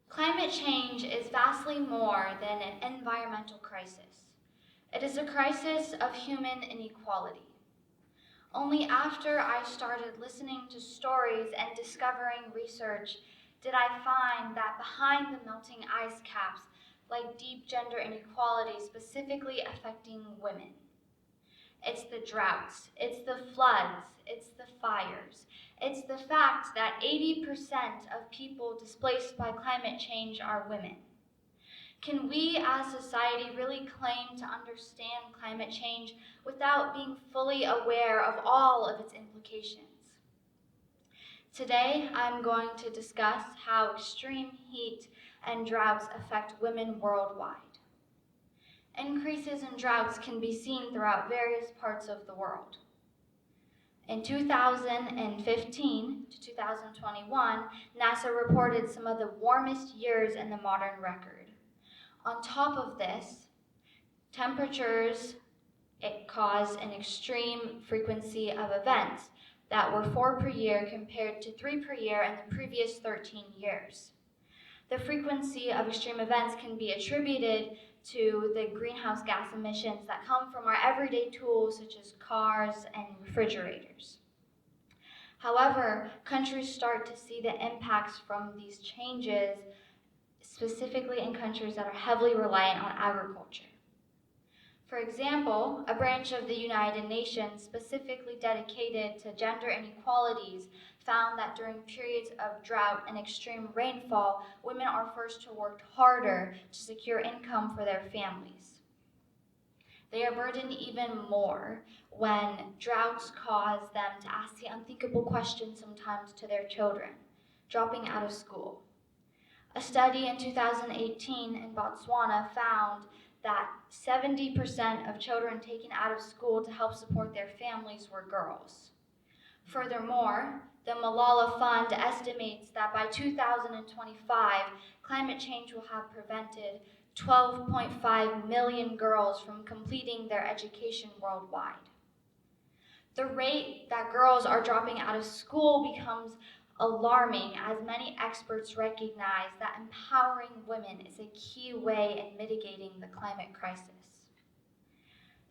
Climate change is vastly more than an environmental crisis. It is a crisis of human inequality. Only after I started listening to stories and discovering research did I find that behind the melting ice caps lie deep gender inequality specifically affecting women. It's the droughts, it's the floods, it's the fires. It's the fact that 80% of people displaced by climate change are women. Can we as society really claim to understand climate change without being fully aware of all of its implications? Today, I'm going to discuss how extreme heat and droughts affect women worldwide. Increases in droughts can be seen throughout various parts of the world. In 2015 to 2021, NASA reported some of the warmest years in the modern record. On top of this, temperatures caused an extreme frequency of events that were 4 per year compared to 3 per year in the previous 13 years. The frequency of extreme events can be attributed to the greenhouse gas emissions that come from our everyday tools such as cars and refrigerators. However, countries start to see the impacts from these changes, specifically in countries that are heavily reliant on agriculture. For example, a branch of the United Nations specifically dedicated to gender inequalities found that during periods of drought and extreme rainfall, women are forced to work harder to secure income for their families. They are burdened even more when droughts cause them to ask the unthinkable questions sometimes to their children, dropping out of school. A study in 2018 in Botswana found that 70% of children taken out of school to help support their families were girls. Furthermore, the Malala Fund estimates that by 2025, climate change will have prevented 12.5 million girls from completing their education worldwide. The rate that girls are dropping out of school becomes alarming, as many experts recognize that empowering women is a key way in mitigating the climate crisis.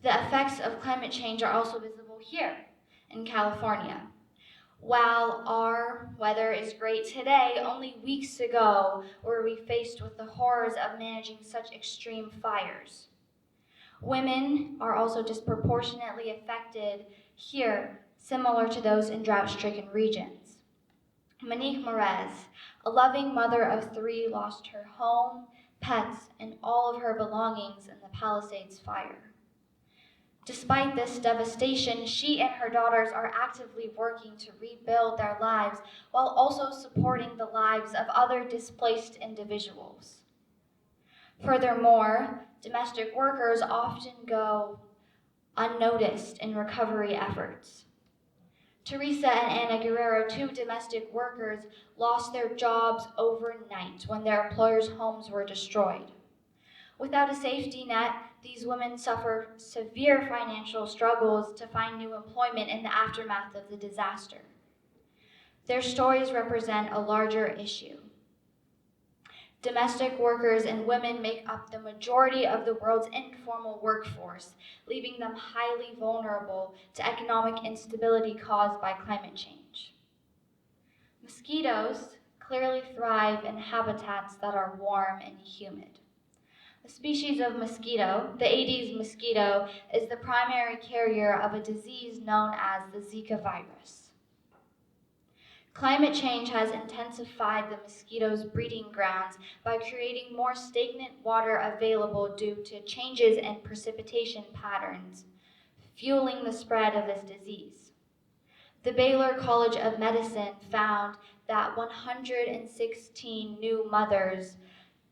The effects of climate change are also visible here in California. While our weather is great today, only weeks ago were we faced with the horrors of managing such extreme fires. Women are also disproportionately affected here, similar to those in drought-stricken regions. Monique Morez, a loving mother of 3, lost her home, pets, and all of her belongings in the Palisades fire. Despite this devastation, she and her daughters are actively working to rebuild their lives while also supporting the lives of other displaced individuals. Furthermore, domestic workers often go unnoticed in recovery efforts. Teresa and Anna Guerrero, 2 domestic workers, lost their jobs overnight when their employers' homes were destroyed. Without a safety net, these women suffer severe financial struggles to find new employment in the aftermath of the disaster. Their stories represent a larger issue. Domestic workers and women make up the majority of the world's informal workforce, leaving them highly vulnerable to economic instability caused by climate change. Mosquitoes clearly thrive in habitats that are warm and humid. A species of mosquito, the Aedes mosquito, is the primary carrier of a disease known as the Zika virus. Climate change has intensified the mosquitoes' breeding grounds by creating more stagnant water available due to changes in precipitation patterns, fueling the spread of this disease. The Baylor College of Medicine found that 116 new mothers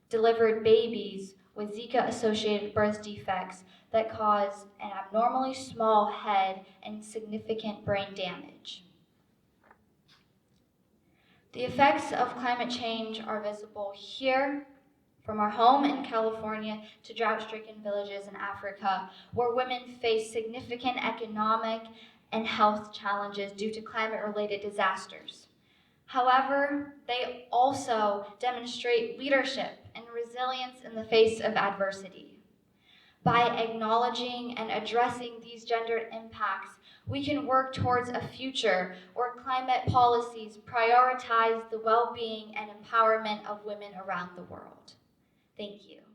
delivered babies with Zika-associated birth defects that cause an abnormally small head and significant brain damage. The effects of climate change are visible here, from our home in California to drought-stricken villages in Africa, where women face significant economic and health challenges due to climate-related disasters. However, they also demonstrate leadership and resilience in the face of adversity. By acknowledging and addressing these gendered impacts, we can work towards a future where climate policies prioritize the well-being and empowerment of women around the world. Thank you.